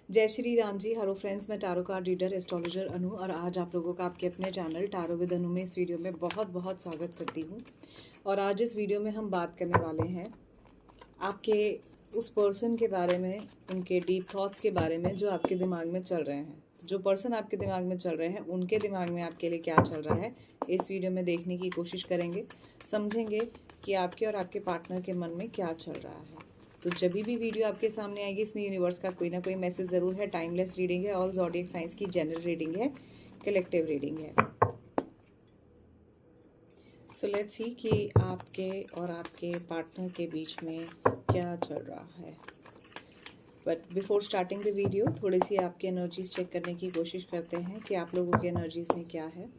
जय श्री राम जी। Hello friends, मैं tarot card reader astrologer अनु और आज आप लोगों का आपके अपने चैनल टारो विद अनु में इस वीडियो में बहुत बहुत स्वागत करती हूँ। और आज इस वीडियो में हम बात करने वाले हैं आपके उस पर्सन के बारे में, उनके डीप थॉट्स के बारे में जो आपके दिमाग में चल रहे हैं। जो पर्सन आपके दिमाग में चल रहे हैं उनके दिमाग में आपके लिए क्या चल रहा है, इस वीडियो में देखने की कोशिश करेंगे, समझेंगे कि आपके और आपके पार्टनर के मन में क्या चल रहा है। तो जब भी वीडियो आपके सामने आएगी इसमें यूनिवर्स का कोई ना कोई मैसेज ज़रूर है। टाइमलेस रीडिंग है, ऑल ज़ोडिएक साइंस की जनरल रीडिंग है, कलेक्टिव रीडिंग है। सो लेट्स सी कि आपके और आपके पार्टनर के बीच में क्या चल रहा है। But before starting the video थोड़ी सी आपकी एनर्जीज चेक करने की कोशिश करते हैं कि आप लोगों की एनर्जीज में क्या है।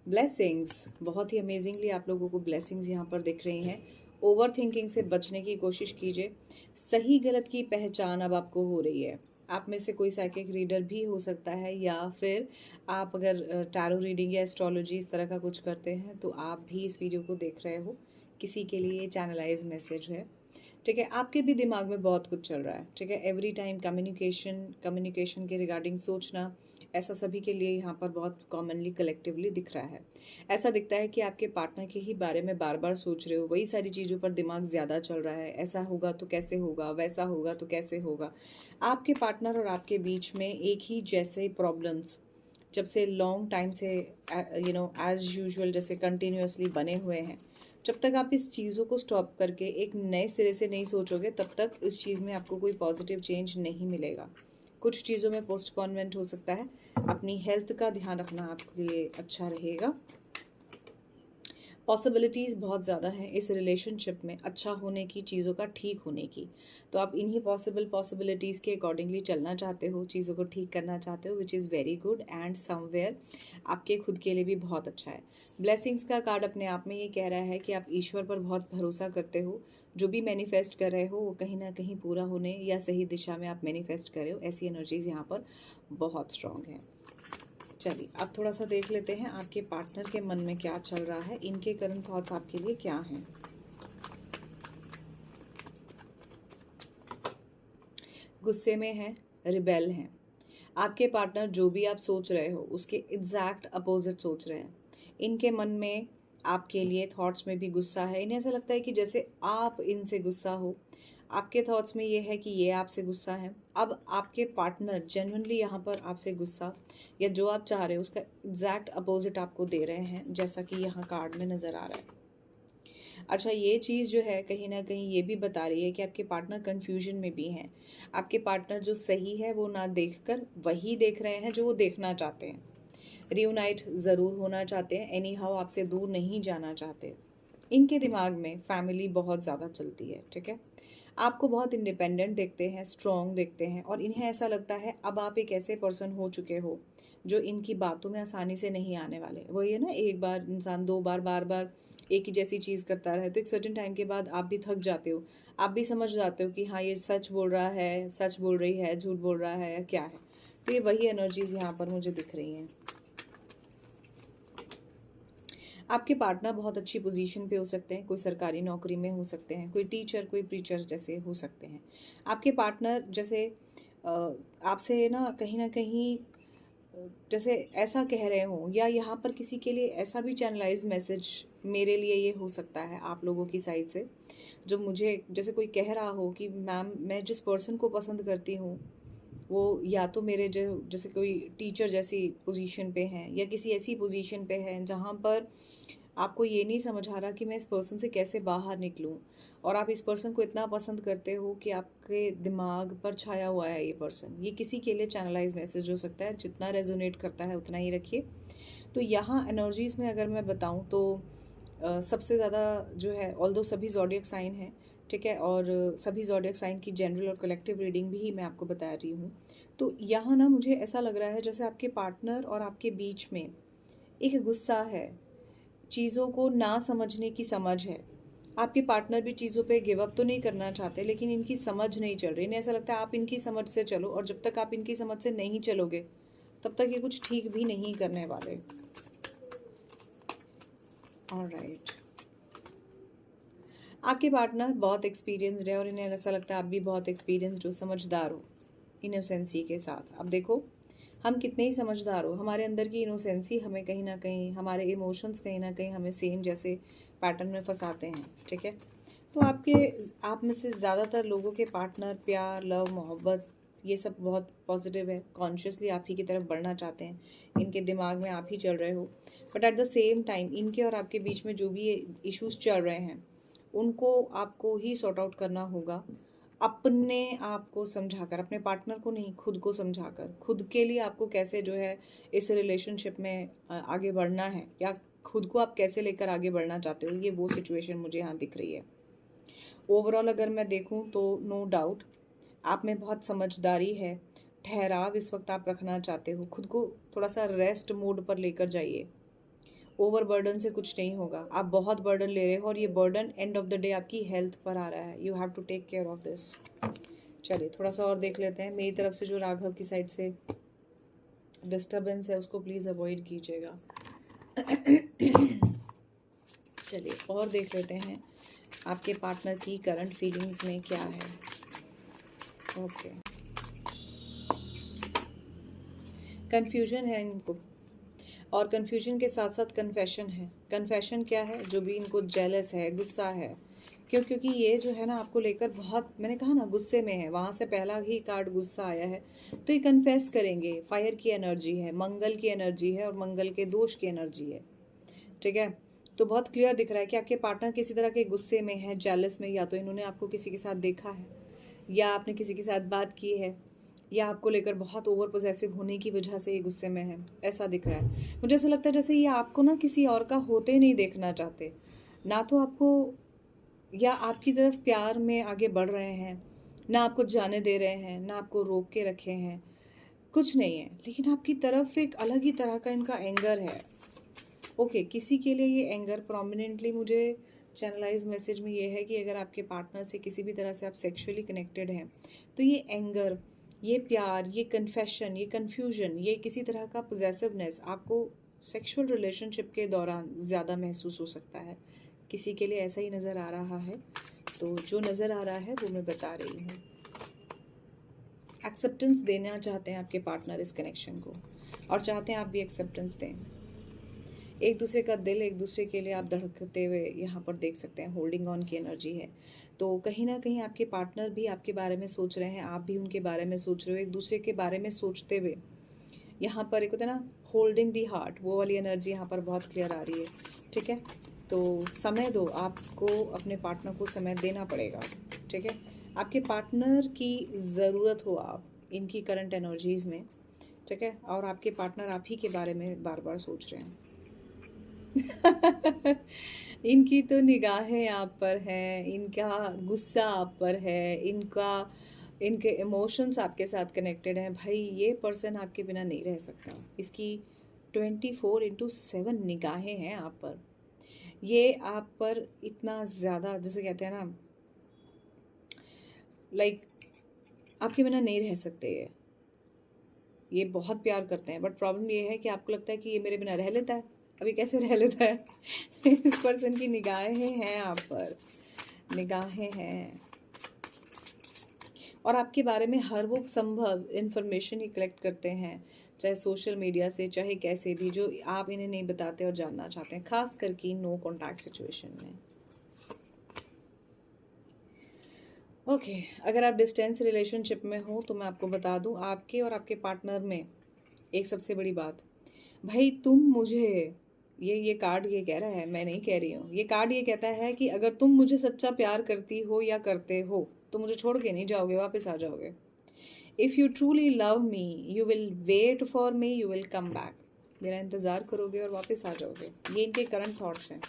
ब्लेसिंग्स, बहुत ही अमेजिंगली आप लोगों को ब्लेसिंग्स यहाँ पर दिख रही हैं। ओवर थिंकिंग से बचने की कोशिश कीजिए। सही गलत की पहचान अब आपको हो रही है। आप में से कोई साइकिक रीडर भी हो सकता है या फिर आप अगर टैरो रीडिंग या एस्ट्रोलॉजी इस तरह का कुछ करते हैं तो आप भी इस वीडियो को देख रहे हो। किसी के लिए चैनलाइज मैसेज है, ठीक है। आपके भी दिमाग में बहुत कुछ चल रहा है, ठीक है। एवरी टाइम कम्युनिकेशन के रिगार्डिंग सोचना, ऐसा सभी के लिए यहाँ पर बहुत कॉमनली कलेक्टिवली दिख रहा है। ऐसा दिखता है कि आपके पार्टनर के ही बारे में बार बार सोच रहे हो, वही सारी चीज़ों पर दिमाग ज़्यादा चल रहा है। ऐसा होगा तो कैसे होगा, वैसा होगा तो कैसे होगा। आपके पार्टनर और आपके बीच में एक ही जैसे प्रॉब्लम्स जब से लॉन्ग टाइम से एज यूजुअल जैसे कंटिन्यूसली बने हुए हैं। जब तक आप इस चीज़ों को स्टॉप करके एक नए सिरे से नहीं सोचोगे तब तक इस चीज़ में आपको कोई पॉजिटिव चेंज नहीं मिलेगा। कुछ चीज़ों में पोस्टपोनमेंट हो सकता है। अपनी हेल्थ का ध्यान रखना आपके लिए अच्छा रहेगा। पॉसिबिलिटीज़ बहुत ज़्यादा हैं इस रिलेशनशिप में अच्छा होने की, चीज़ों का ठीक होने की। तो आप इन्हीं पॉसिबिलिटीज़ के अकॉर्डिंगली चलना चाहते हो, चीज़ों को ठीक करना चाहते हो, which is very good and somewhere आपके खुद के लिए भी बहुत अच्छा है। ब्लेसिंग्स का कार्ड अपने आप में ये कह रहा है कि आप ईश्वर पर बहुत भरोसा करते हो। जो भी मैनिफेस्ट कर रहे हो वो कहीं ना कहीं पूरा होने या सही दिशा में आप मैनिफेस्ट कर रहे हो। ऐसी एनर्जीज यहाँ पर बहुत स्ट्रांग है। चलिए अब थोड़ा सा देख लेते हैं आपके पार्टनर के मन में क्या चल रहा है, इनके करंट थॉट्स आपके लिए क्या हैं। गुस्से में हैं, रिबेल हैं। आपके पार्टनर जो भी आप सोच रहे हो उसके एग्जैक्ट अपोजिट सोच रहे हैं। इनके मन में आपके लिए थॉट्स में भी गुस्सा है। इन्हें ऐसा लगता है कि जैसे आप इनसे गुस्सा हो। आपके थॉट्स में ये है कि ये आपसे गुस्सा है। अब आपके पार्टनर जेन्युइनली यहाँ पर आपसे गुस्सा या जो आप चाह रहे हो उसका एग्जैक्ट अपोजिट आपको दे रहे हैं, जैसा कि यहाँ कार्ड में नज़र आ रहा है। अच्छा, ये चीज़ जो है कहीं ना कहीं ये भी बता रही है कि आपके पार्टनर कन्फ्यूजन में भी हैं। आपके पार्टनर जो सही है वो ना देखकर वही देख रहे हैं जो वो देखना चाहते हैं। रियूनाइट ज़रूर होना चाहते हैं, एनी हाउ आपसे दूर नहीं जाना चाहते। इनके दिमाग में फैमिली बहुत ज़्यादा चलती है, ठीक है। आपको बहुत इंडिपेंडेंट देखते हैं, स्ट्रॉन्ग देखते हैं और इन्हें ऐसा लगता है अब आप एक ऐसे पर्सन हो चुके हो जो इनकी बातों में आसानी से नहीं आने वाले। वही है ना, एक बार इंसान दो बार बार बार एक ही जैसी चीज़ करता रहे तो एक सर्टेन टाइम के बाद आप भी थक जाते हो। आप भी समझ जाते हो कि हाँ ये सच बोल रहा है, सच बोल रही है, झूठ बोल रहा है या क्या है। तो ये वही एनर्जीज यहाँ पर मुझे दिख रही हैं। आपके पार्टनर बहुत अच्छी पोजीशन पे हो सकते हैं, कोई सरकारी नौकरी में हो सकते हैं, कोई टीचर, कोई प्रीचर जैसे हो सकते हैं। आपके पार्टनर जैसे आपसे ना कहीं जैसे ऐसा कह रहे हो या यहाँ पर किसी के लिए ऐसा भी चैनलाइज मैसेज मेरे लिए ये हो सकता है आप लोगों की साइड से, जो मुझे जैसे कोई कह रहा हो कि मैम मैं जिस पर्सन को पसंद करती हूँ वो या तो मेरे जो जैसे कोई टीचर जैसी पोजीशन पे हैं या किसी ऐसी पोजीशन पे हैं जहाँ पर आपको ये नहीं समझ आ रहा कि मैं इस पर्सन से कैसे बाहर निकलूं। और आप इस पर्सन को इतना पसंद करते हो कि आपके दिमाग पर छाया हुआ है ये पर्सन। ये किसी के लिए चैनलाइज मैसेज हो सकता है, जितना रेजोनेट करता है उतना ही रखिए। तो यहाँ एनर्जीज़ में अगर मैं बताऊँ तो सबसे ज़्यादा जो है, ऑल्दो सभी ज़ोडिएक साइन है, ठीक है, और सभी ज़ोडिएक साइन की जनरल और कलेक्टिव रीडिंग भी मैं आपको बता रही हूँ। तो यहाँ ना मुझे ऐसा लग रहा है जैसे आपके पार्टनर और आपके बीच में एक गुस्सा है, चीज़ों को ना समझने की समझ है। आपके पार्टनर भी चीज़ों पे गिव अप तो नहीं करना चाहते लेकिन इनकी समझ नहीं चल रही। इन्हें ऐसा लगता है आप इनकी समझ से चलो और जब तक आप इनकी समझ से नहीं चलोगे तब तक ये कुछ ठीक भी नहीं करने वाले। ऑलराइट, आपके पार्टनर बहुत एक्सपीरियंसड है और इन्हें ऐसा लगता है आप भी बहुत एक्सपीरियंसड हो, समझदार हो। इनोसेंसी के साथ। अब देखो, हम कितने ही समझदार हो, हमारे अंदर की इनोसेंसी हमें कहीं ना कहीं, हमारे इमोशंस कहीं ना कहीं हमें सेम जैसे पैटर्न में फंसाते हैं, ठीक है। तो आप में से ज़्यादातर लोगों के पार्टनर प्यार, लव, मोहब्बत, ये सब बहुत पॉजिटिव है, कॉन्शियसली आप ही की तरफ बढ़ना चाहते हैं, इनके दिमाग में आप ही चल रहे हो। But at the same time इनके और आपके बीच में जो भी इश्यूज चल रहे हैं उनको आपको ही सॉर्ट आउट करना होगा, अपने आप को समझाकर, अपने पार्टनर को नहीं, खुद को समझाकर। खुद के लिए आपको कैसे जो है इस रिलेशनशिप में आगे बढ़ना है, या खुद को आप कैसे लेकर आगे बढ़ना चाहते हो, ये वो सिचुएशन मुझे यहाँ दिख रही है। ओवरऑल अगर मैं देखूँ तो नो डाउट आप में बहुत समझदारी है, ठहराव इस वक्त आप रखना चाहते हो, खुद को थोड़ा सा रेस्ट मोड पर लेकर जाइए। ओवर बर्डन से कुछ नहीं होगा, आप बहुत बर्डन ले रहे हो और ये burden end of the day आपकी हेल्थ पर आ रहा है। You have to take care of this. चलिए थोड़ा सा और देख लेते हैं। मेरी तरफ से जो राघव की साइड से डिस्टर्बेंस है उसको प्लीज़ अवॉइड कीजिएगा। चलिए और देख लेते हैं आपके पार्टनर की करंट फीलिंग्स में क्या है। ओके, कन्फ्यूजन है इनको, और कन्फ्यूजन के साथ साथ कन्फेशन है। कन्फेशन क्या है? जो भी इनको जेलस है, गुस्सा है, क्योंकि ये जो है ना आपको लेकर बहुत, मैंने कहा ना, गुस्से में है। वहाँ से पहला ही कार्ड गुस्सा आया है, तो ये कन्फेस करेंगे। फायर की एनर्जी है, मंगल की एनर्जी है, और मंगल के दोष की एनर्जी है, ठीक है। तो बहुत क्लियर दिख रहा है कि आपके पार्टनर किसी तरह के गुस्से में है, जेलस में। या तो इन्होंने आपको किसी के साथ देखा है, या आपने किसी के साथ बात की है, या आपको लेकर बहुत ओवर पोजेसिव होने की वजह से ये गुस्से में है, ऐसा दिख रहा है। मुझे ऐसा लगता है जैसे ये आपको ना किसी और का होते नहीं देखना चाहते, ना तो आपको, या आपकी तरफ प्यार में आगे बढ़ रहे हैं, ना आपको जाने दे रहे हैं, ना आपको रोक के रखे हैं, कुछ नहीं है। लेकिन आपकी तरफ एक अलग ही तरह का इनका एंगर है। ओके, किसी के लिए ये एंगर प्रोमिनेंटली मुझे चैनलाइज मैसेज में ये है कि अगर आपके पार्टनर से किसी भी तरह से आप सेक्सुअली कनेक्टेड हैं, तो ये एंगर, ये प्यार, ये कन्फेशन, ये कन्फ्यूजन, ये किसी तरह का पोजेसिवनेस आपको सेक्सुअल रिलेशनशिप के दौरान ज़्यादा महसूस हो सकता है। किसी के लिए ऐसा ही नज़र आ रहा है, तो जो नज़र आ रहा है वो मैं बता रही हूँ। एक्सेप्टेंस देना चाहते हैं आपके पार्टनर इस कनेक्शन को, और चाहते हैं आप भी एक्सेप्टेंस दें। एक दूसरे का दिल एक दूसरे के लिए आप धड़कते हुए यहाँ पर देख सकते हैं। होल्डिंग ऑन की एनर्जी है, तो कहीं ना कहीं आपके पार्टनर भी आपके बारे में सोच रहे हैं, आप भी उनके बारे में सोच रहे हो। एक दूसरे के बारे में सोचते हुए यहाँ पर एक होता है ना, होल्डिंग दी हार्ट, वो वाली एनर्जी यहाँ पर बहुत क्लियर आ रही है, ठीक है। तो समय दो, आपको अपने पार्टनर को समय देना पड़ेगा, ठीक है। आपके पार्टनर की ज़रूरत हो आप इनकी करंट एनर्जीज़ में, ठीक है। और आपके पार्टनर आप ही के बारे में बार बार सोच रहे हैं। इनकी तो निगाहें आप पर हैं, इनका गुस्सा आप पर है, इनके इमोशंस आपके साथ कनेक्टेड हैं। भाई ये पर्सन आपके बिना नहीं रह सकता। इसकी 24/7 निगाहें हैं आप पर। ये आप पर इतना ज़्यादा, जैसे कहते हैं ना, लाइक आपके बिना नहीं रह सकते। ये बहुत प्यार करते हैं, बट प्रॉब्लम ये है कि आपको लगता है कि ये मेरे बिना रह लेता है। अभी कैसे रह लेता है? इस पर्सन की निगाहें हैं आप पर, निगाहें हैं, और आपके बारे में हर वो संभव इंफॉर्मेशन ही कलेक्ट करते हैं, चाहे सोशल मीडिया से, चाहे कैसे भी, जो आप इन्हें नहीं बताते और जानना चाहते हैं, खास करके नो कॉन्टैक्ट सिचुएशन में। ओके, अगर आप डिस्टेंस रिलेशनशिप में हो तो मैं आपको बता दूं, आपके और आपके पार्टनर में एक सबसे बड़ी बात, भाई तुम मुझे, ये कार्ड ये कह रहा है, मैं नहीं कह रही हूँ, ये कार्ड ये कहता है कि अगर तुम मुझे सच्चा प्यार करती हो या करते हो तो मुझे छोड़ के नहीं जाओगे, वापस आ जाओगे। If you truly love me you will wait for me, you will come back. मेरा इंतज़ार करोगे और वापस आ जाओगे। ये इनके करंट थॉट्स हैं।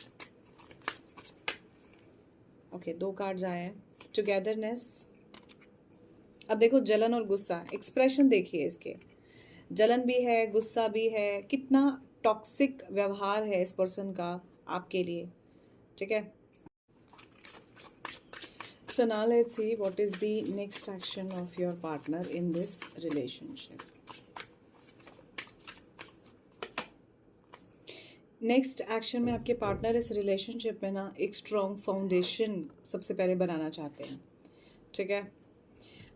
ओके, 2 कार्ड्स आए हैं, टुगेदरनेस। अब देखो, जलन और गुस्सा, एक्सप्रेशन देखिए इसके, जलन भी है, गुस्सा भी है, कितना टॉक्सिक व्यवहार है इस पर्सन का आपके लिए, ठीक है। So now let's see what is the next action of your partner in this relationship. Next action में आपके पार्टनर इस रिलेशनशिप में ना एक स्ट्रॉन्ग फाउंडेशन सबसे पहले बनाना चाहते हैं, ठीक है।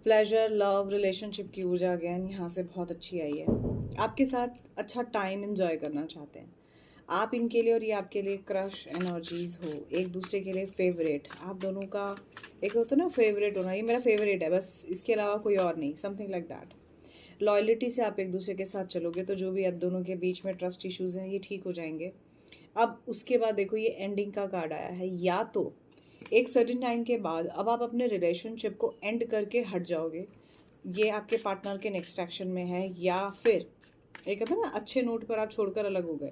प्लेजर, लव, रिलेशनशिप की ऊर्जा अगेन यहाँ से बहुत अच्छी आई है। आपके साथ अच्छा टाइम एंजॉय करना चाहते हैं आप इनके लिए, और ये आपके लिए क्रश एनर्जीज हो, एक दूसरे के लिए फेवरेट, आप दोनों का एक होता है ना फेवरेट होना, ये मेरा फेवरेट है बस, इसके अलावा कोई और नहीं, समथिंग लाइक दैट। लॉयल्टी से आप एक दूसरे के साथ चलोगे तो जो भी आप दोनों के बीच में ट्रस्ट इश्यूज हैं ये ठीक हो जाएंगे। अब उसके बाद देखो ये एंडिंग का कार्ड आया है, या तो एक सर्टेन टाइम के बाद अब आप अपने रिलेशनशिप को एंड करके हट जाओगे, ये आपके पार्टनर के नेक्स्ट एक्शन में है, या फिर एक कहते हैं ना अच्छे नोट पर आप छोड़कर अलग हो गए,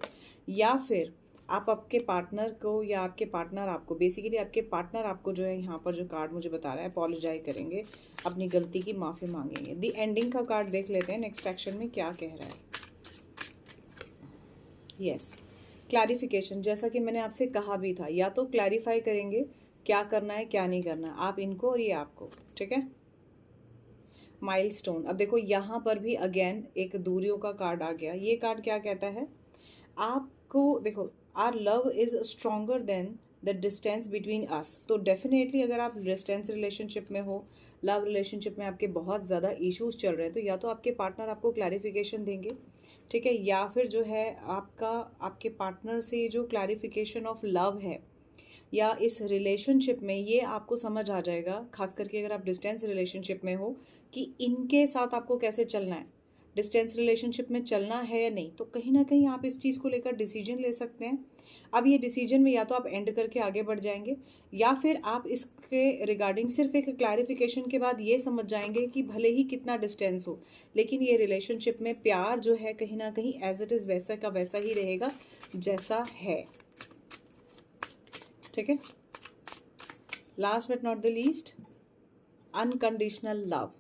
या फिर आप आपके पार्टनर को या आपके पार्टनर आपको, बेसिकली आपके पार्टनर आपको जो है यहाँ पर जो कार्ड मुझे बता रहा है अपोलोजाइज करेंगे, अपनी गलती की माफ़ी मांगेंगे। दी एंडिंग का कार्ड देख लेते हैं नेक्स्ट एक्शन में क्या कह रहा है। यस, क्लैरिफिकेशन, जैसा कि मैंने आपसे कहा भी था, या तो क्लैरिफाई करेंगे क्या करना है क्या नहीं करना है, आप इनको और ये आपको, ठीक है। माइलस्टोन, अब देखो यहाँ पर भी अगेन एक दूरियों का कार्ड आ गया। ये कार्ड क्या कहता है, आपको देखो our love is stronger than the distance between us, तो डेफिनेटली अगर आप डिस्टेंस रिलेशनशिप में हो, लव रिलेशनशिप में आपके बहुत ज़्यादा इश्यूज चल रहे हैं, तो या तो आपके पार्टनर आपको क्लैरिफिकेशन देंगे, ठीक है, या फिर जो है आपके पार्टनर से जो क्लैरिफिकेशन ऑफ लव है या इस रिलेशनशिप में ये आपको समझ आ जाएगा, खास करके अगर आप डिस्टेंस रिलेशनशिप में हो, कि इनके साथ आपको कैसे चलना है, डिस्टेंस रिलेशनशिप में चलना है या नहीं। तो कहीं ना कहीं आप इस चीज़ को लेकर डिसीजन ले सकते हैं। अब ये डिसीजन में या तो आप एंड करके आगे बढ़ जाएंगे, या फिर आप इसके रिगार्डिंग सिर्फ एक क्लैरिफिकेशन के बाद ये समझ जाएंगे कि भले ही कितना डिस्टेंस हो, लेकिन ये रिलेशनशिप में प्यार जो है कहीं ना कहीं एज इट इज़ वैसा का वैसा ही रहेगा जैसा है, ठीक है। Last but not the least, unconditional love,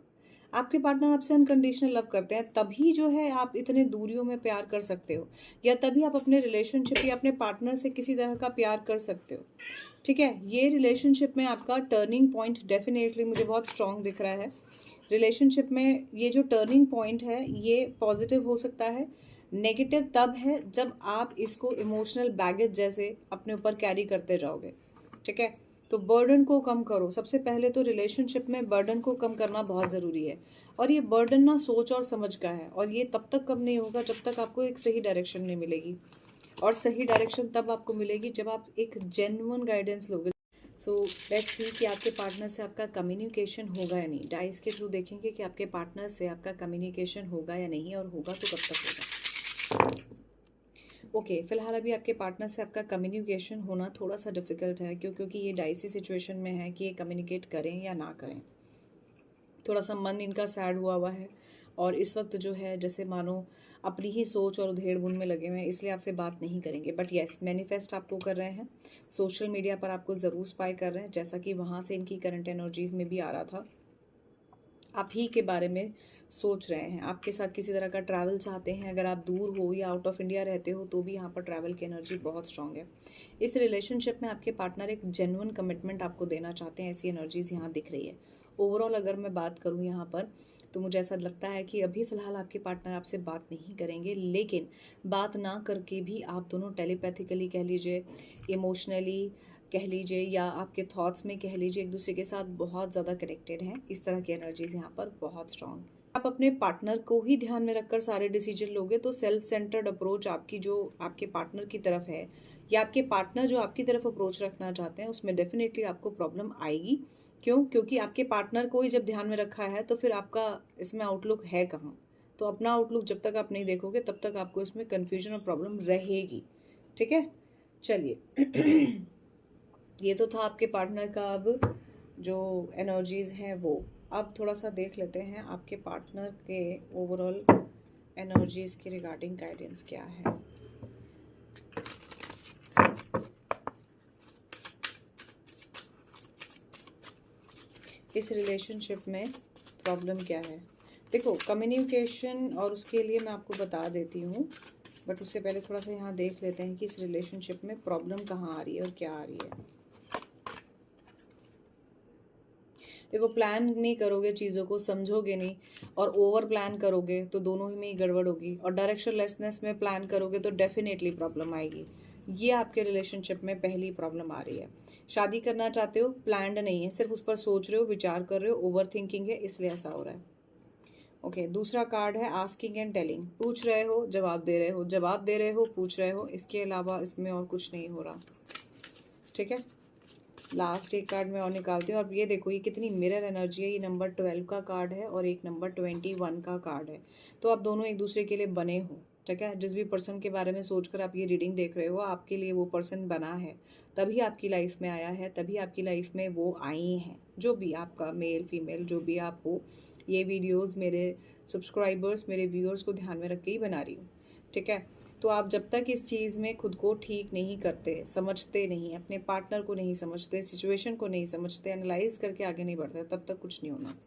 आपके पार्टनर आपसे अनकंडीशनल लव करते हैं, तभी जो है आप इतने दूरियों में प्यार कर सकते हो, या तभी आप अपने रिलेशनशिप या अपने पार्टनर से किसी तरह का प्यार कर सकते हो, ठीक है। ये रिलेशनशिप में आपका टर्निंग पॉइंट डेफिनेटली मुझे बहुत स्ट्रांग दिख रहा है। रिलेशनशिप में ये जो टर्निंग पॉइंट है ये पॉजिटिव हो सकता है, नेगेटिव तब है जब आप इसको इमोशनल बैगेज जैसे अपने ऊपर कैरी करते जाओगे, ठीक है। तो बर्डन को कम करो, सबसे पहले तो रिलेशनशिप में बर्डन को कम करना बहुत ज़रूरी है, और ये बर्डन ना सोच और समझ का है, और ये तब तक कम नहीं होगा जब तक आपको एक सही डायरेक्शन नहीं मिलेगी, और सही डायरेक्शन तब आपको मिलेगी जब आप एक जेन्युइन गाइडेंस लोगे। सो लेट्स सी कि आपके पार्टनर से आपका कम्युनिकेशन होगा या नहीं। डाइस के थ्रू देखेंगे कि आपके पार्टनर से आपका कम्युनिकेशन होगा या नहीं, और होगा तो कब तक होगा। ओके, फिलहाल अभी आपके पार्टनर से आपका कम्युनिकेशन होना थोड़ा सा डिफिकल्ट है, क्योंकि ये डाइसी सिचुएशन में है कि ये कम्युनिकेट करें या ना करें। थोड़ा सा मन इनका सैड हुआ है, और इस वक्त जो है जैसे मानो अपनी ही सोच और उधेड़-बुन में लगे हुए हैं, इसलिए आपसे बात नहीं करेंगे। बट येस, मैनिफेस्ट आपको कर रहे हैं, सोशल मीडिया पर आपको ज़रूर स्पाई कर रहे हैं, जैसा कि वहाँ से इनकी करंट एनर्जीज़ में भी आ रहा था। आप ही के बारे में सोच रहे हैं, आपके साथ किसी तरह का ट्रैवल चाहते हैं, अगर आप दूर हो या आउट ऑफ इंडिया रहते हो तो भी यहाँ पर ट्रैवल की एनर्जी बहुत स्ट्रांग है। इस रिलेशनशिप में आपके पार्टनर एक जेन्युइन कमिटमेंट आपको देना चाहते हैं, ऐसी एनर्जीज यहाँ दिख रही है। ओवरऑल अगर मैं बात करूँ यहाँ पर, तो मुझे ऐसा लगता है कि अभी फ़िलहाल आपके पार्टनर आपसे बात नहीं करेंगे, लेकिन बात ना करके भी आप दोनों टेलीपैथिकली कह लीजिए, इमोशनली कह लीजिए, या आपके थॉट्स में कह लीजिए, एक दूसरे के साथ बहुत ज़्यादा कनेक्टेड हैं। इस तरह की एनर्जीज यहाँ पर बहुत स्ट्रांग। आप अपने पार्टनर को ही ध्यान में रखकर सारे डिसीजन लोगे तो सेल्फ सेंटर्ड अप्रोच आपकी जो आपके पार्टनर की तरफ है, या आपके पार्टनर जो आपकी तरफ अप्रोच रखना चाहते हैं, उसमें डेफिनेटली आपको प्रॉब्लम आएगी। क्यों? क्योंकि आपके पार्टनर को ही जब ध्यान में रखा है तो फिर आपका इसमें आउटलुक है कहाँ? तो अपना आउटलुक जब तक आप नहीं देखोगे तब तक आपको इसमें कन्फ्यूजन और प्रॉब्लम रहेगी, ठीक है। चलिए ये तो था आपके पार्टनर का अब जो एनर्जीज़ हैं वो। अब थोड़ा सा देख लेते हैं आपके पार्टनर के ओवरऑल एनर्जीज़ के रिगार्डिंग गाइडेंस क्या है। इस रिलेशनशिप में प्रॉब्लम क्या है? देखो, कम्युनिकेशन, और उसके लिए मैं आपको बता देती हूँ, बट उससे पहले थोड़ा सा यहाँ देख लेते हैं कि इस रिलेशनशिप में प्रॉब्लम कहाँ आ रही है और क्या आ रही है। देखो, प्लान नहीं करोगे, चीज़ों को समझोगे नहीं और ओवर प्लान करोगे तो दोनों ही में ही गड़बड़ होगी, और डायरेक्शन लेसनेस में प्लान करोगे तो डेफिनेटली प्रॉब्लम आएगी। ये आपके रिलेशनशिप में पहली प्रॉब्लम आ रही है। शादी करना चाहते हो, प्लान्ड नहीं है, सिर्फ उस पर सोच रहे हो, विचार कर रहे हो, ओवर थिंकिंग है, इसलिए ऐसा हो रहा है। ओके, दूसरा कार्ड है आस्किंग एंड टेलिंग। पूछ रहे हो, जवाब दे रहे हो, जवाब दे रहे हो, पूछ रहे हो, इसके अलावा इसमें और कुछ नहीं हो रहा। ठीक है, लास्ट एक कार्ड मैं और निकालती हूँ। और ये देखो, ये कितनी मिरर एनर्जी है। ये नंबर 12 का कार्ड है और एक नंबर 21 का कार्ड है। तो आप दोनों एक दूसरे के लिए बने हो। ठीक है, जिस भी पर्सन के बारे में सोचकर आप ये रीडिंग देख रहे हो, आपके लिए वो पर्सन बना है, तभी आपकी लाइफ में आया है, तभी आपकी लाइफ में वो आई हैं। जो भी आपका मेल फीमेल जो भी आप हो, ये वीडियोज़ मेरे सब्सक्राइबर्स, मेरे व्यूअर्स को ध्यान में रख के ही बना रही हूँ। ठीक है, तो आप जब तक इस चीज़ में खुद को ठीक नहीं करते, समझते नहीं, अपने पार्टनर को नहीं समझते, सिचुएशन को नहीं समझते, एनालाइज करके आगे नहीं बढ़ते, तब तक कुछ नहीं होना।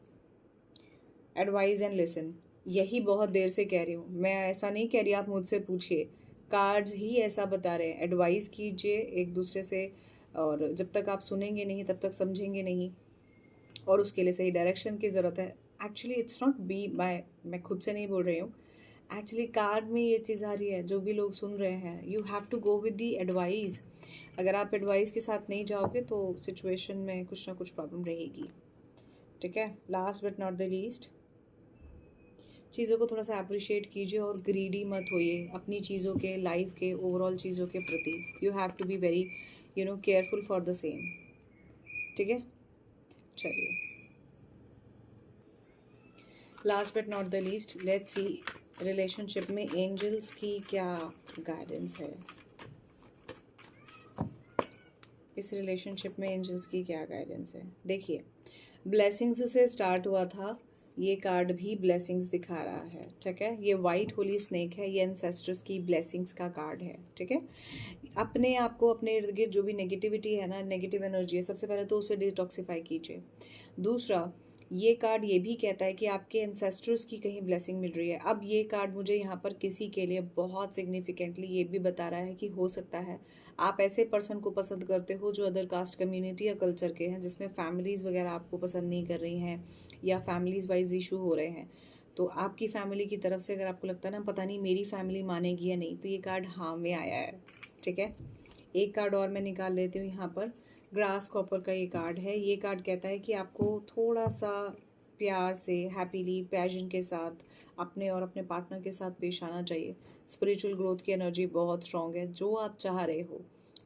एडवाइज एंड लिसन, यही बहुत देर से कह रही हूँ मैं। ऐसा नहीं कह रही आप मुझसे पूछिए, कार्ड्स ही ऐसा बता रहे हैं। एडवाइस कीजिए एक दूसरे से, और जब तक आप सुनेंगे नहीं तब तक समझेंगे नहीं, और उसके लिए सही डायरेक्शन की ज़रूरत है। Actually it's not be my, मैं खुद से नहीं बोल रही हूँ, एक्चुअली कार्ड में ये चीज़ आ रही है। जो भी लोग सुन रहे हैं, you have to go with the advice. अगर आप एडवाइस के साथ नहीं जाओगे तो सिचुएशन में कुछ ना कुछ प्रॉब्लम रहेगी। ठीक है, last but not the least, चीज़ों को थोड़ा सा अप्रिशिएट कीजिए और ग्रीडी मत होइए अपनी चीज़ों के, लाइफ के, ओवरऑल चीज़ों के प्रति। You have to be very careful for the same. ठीक है, चलिए, last but not the least, let's see relationship में एंजल्स की क्या गाइडेंस है। इस रिलेशनशिप में एंजल्स की क्या गाइडेंस है। देखिए, ब्लेसिंग्स से स्टार्ट हुआ था, ये कार्ड भी ब्लेसिंग्स दिखा रहा है। ठीक है, ये वाइट होली स्नेक है, ये एंसेस्टर्स की ब्लेसिंग्स का कार्ड है। ठीक है, अपने आप को, अपने इर्द गिर्द जो भी नेगेटिविटी है ना, नेगेटिव एनर्जी है, सबसे पहले तो उसे डिटॉक्सिफाई कीजिए। दूसरा, ये कार्ड ये भी कहता है कि आपके एंसेस्टर्स की कहीं ब्लेसिंग मिल रही है। अब ये कार्ड मुझे यहाँ पर किसी के लिए बहुत सिग्निफिकेंटली ये भी बता रहा है कि हो सकता है आप ऐसे पर्सन को पसंद करते हो जो अदर कास्ट कम्युनिटी या कल्चर के हैं, जिसमें फैमिलीज़ वगैरह आपको पसंद नहीं कर रही हैं या फैमिलीज़ वाइज इशू हो रहे हैं। तो आपकी फैमिली की तरफ से अगर आपको लगता है ना, पता नहीं मेरी फैमिली मानेगी या नहीं, तो ये कार्ड हाँ में आया है। ठीक है, एक कार्ड और मैं निकाल लेती हूँ यहाँ पर। ग्रास कॉपर का ये कार्ड है। ये कार्ड कहता है कि आपको थोड़ा सा प्यार से, हैप्पीली, पैशन के साथ अपने और अपने पार्टनर के साथ पेश आना चाहिए। स्पिरिचुअल ग्रोथ की एनर्जी बहुत स्ट्रॉन्ग है। जो आप चाह रहे हो,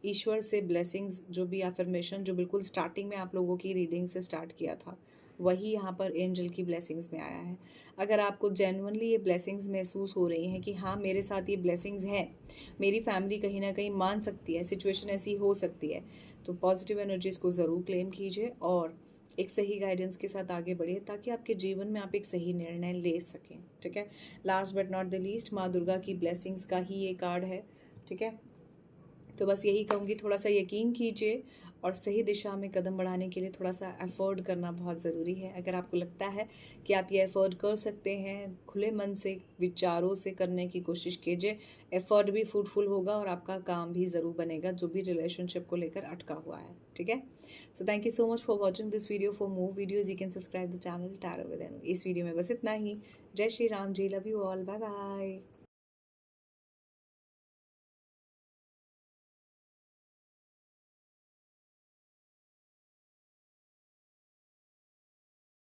ईश्वर से ब्लेसिंग्स, जो भी अफर्मेशन जो बिल्कुल स्टार्टिंग में आप लोगों की रीडिंग से स्टार्ट किया था, वही यहाँ पर एंजल की ब्लेसिंग्स में आया है। अगर आपको जेन्युइनली ये ब्लेसिंग्स महसूस हो रही हैं कि हाँ मेरे साथ ये ब्लेसिंग्स हैं, मेरी फैमिली कहीं ना कहीं मान सकती है, सिचुएशन ऐसी हो सकती है, तो पॉजिटिव एनर्जीज को ज़रूर क्लेम कीजिए और एक सही गाइडेंस के साथ आगे बढ़िए, ताकि आपके जीवन में आप एक सही निर्णय ले सकें। ठीक है, last but not the least, माँ दुर्गा की ब्लेसिंग्स का ही ये कार्ड है। ठीक है, तो बस यही कहूँगी, थोड़ा सा यकीन कीजिए और सही दिशा में कदम बढ़ाने के लिए थोड़ा सा एफर्ट करना बहुत ज़रूरी है। अगर आपको लगता है कि आप ये एफर्ट कर सकते हैं, खुले मन से, विचारों से करने की कोशिश कीजिए। एफर्ट भी फ्रूटफुल होगा और आपका काम भी ज़रूर बनेगा, जो भी रिलेशनशिप को लेकर अटका हुआ है। ठीक है, so thank you so much for watching this video. For more videos you can subscribe the channel Tarot with Anu. इस वीडियो में बस इतना ही। जय Shri Ram ji, love you all, bye bye.